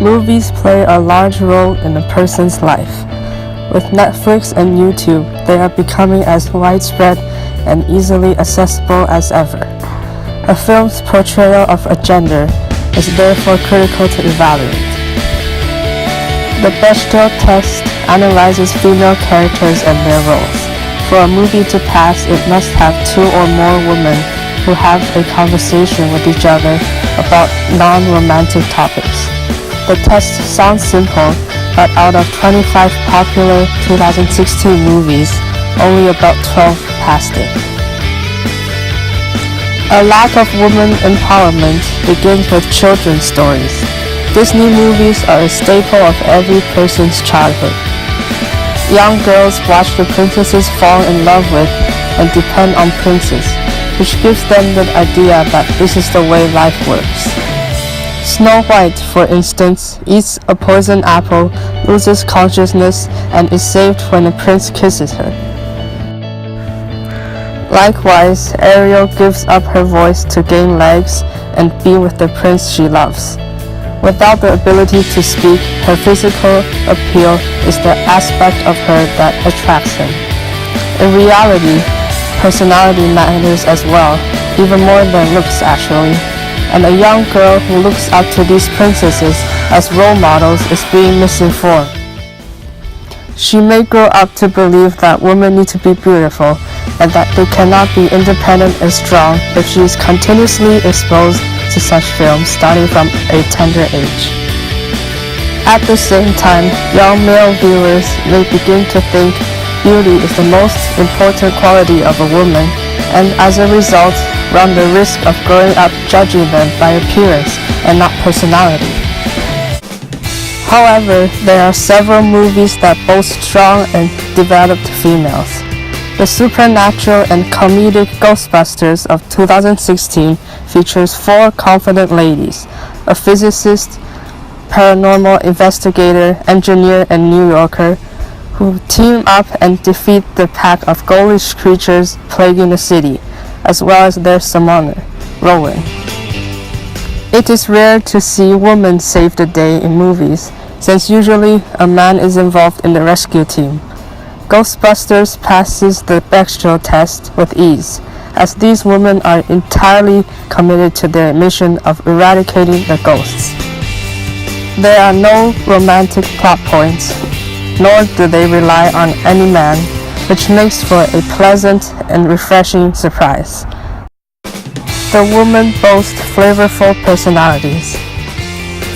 Movies play a large role in a person's life. With Netflix and YouTube, they are becoming as widespread and easily accessible as ever. A film's portrayal of a gender is therefore critical to evaluate. The Bechdel test analyzes female characters and their roles. For a movie to pass, it must have two or more women who have a conversation with each other about non-romantic topics. The test sounds simple, but out of 25 popular 2016 movies, only about 12 passed it. A lack of women empowerment begins with children's stories. Disney movies are a staple of every person's childhood. Young girls watch the princesses fall in love with and depend on princes, which gives them the idea that this is the way life works. Snow White, for instance, eats a poisoned apple, loses consciousness, and is saved when a prince kisses her. Likewise, Ariel gives up her voice to gain legs and be with the prince she loves. Without the ability to speak, her physical appeal is the aspect of her that attracts him. In reality, personality matters as well, even more than looks actually. And a young girl who looks up to these princesses as role models is being misinformed. She may grow up to believe that women need to be beautiful and that they cannot be independent and strong if she is continuously exposed to such films starting from a tender age. At the same time, young male viewers may begin to think beauty is the most important quality of a woman, and as a result, run the risk of growing up judging them by appearance and not personality. However, there are several movies that boast strong and developed females. The supernatural and comedic Ghostbusters of 2016 features 4 confident ladies, a physicist, paranormal investigator, engineer, and New Yorker, who team up and defeat the pack of ghoulish creatures plaguing the city, as well as their summoner, Rowan. It is rare to see women save the day in movies, since usually a man is involved in the rescue team. Ghostbusters passes the Bechdel test with ease, as these women are entirely committed to their mission of eradicating the ghosts. There are no romantic plot points, nor do they rely on any man, which makes for a pleasant and refreshing surprise. The women boast flavorful personalities.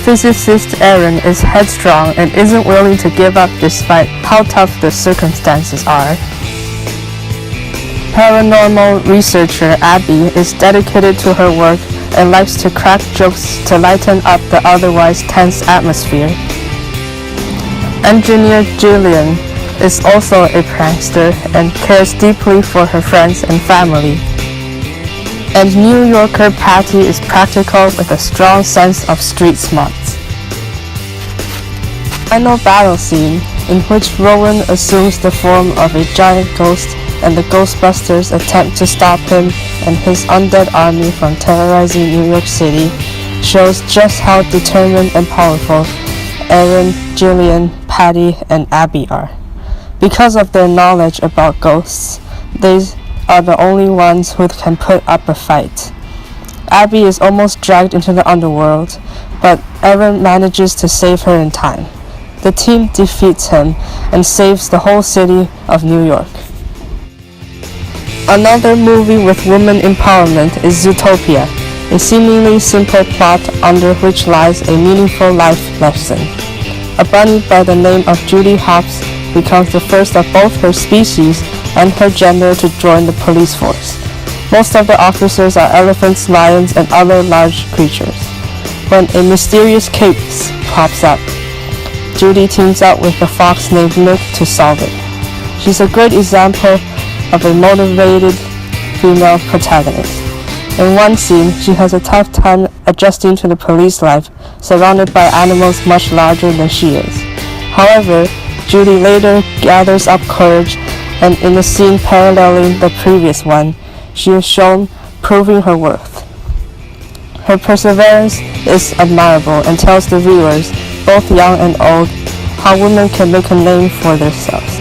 Physicist Erin is headstrong and isn't willing to give up despite how tough the circumstances are. Paranormal researcher Abby is dedicated to her work and likes to crack jokes to lighten up the otherwise tense atmosphere. Engineer Jillian is also a prankster and cares deeply for her friends and family. And New Yorker Patty is practical with a strong sense of street smarts. Final battle scene, in which Rowan assumes the form of a giant ghost and the Ghostbusters attempt to stop him and his undead army from terrorizing New York City, shows just how determined and powerful Erin, Jillian, Patty, and Abby are. Because of their knowledge about ghosts, they are the only ones who can put up a fight. Abby is almost dragged into the underworld, but Erin manages to save her in time. The team defeats him and saves the whole city of New York. Another movie with women empowerment is Zootopia, a seemingly simple plot under which lies a meaningful life lesson. A bunny by the name of Judy Hopps becomes the first of both her species and her gender to join the police force. Most of the officers are elephants, lions, and other large creatures. When a mysterious case pops up, Judy teams up with a fox named Nick to solve it. She's a great example of a motivated female protagonist. In one scene, she has a tough time adjusting to the police life, surrounded by animals much larger than she is. However, Judy later gathers up courage, and in a scene paralleling the previous one, she is shown proving her worth. Her perseverance is admirable and tells the viewers both young and old, how women can make a name for themselves.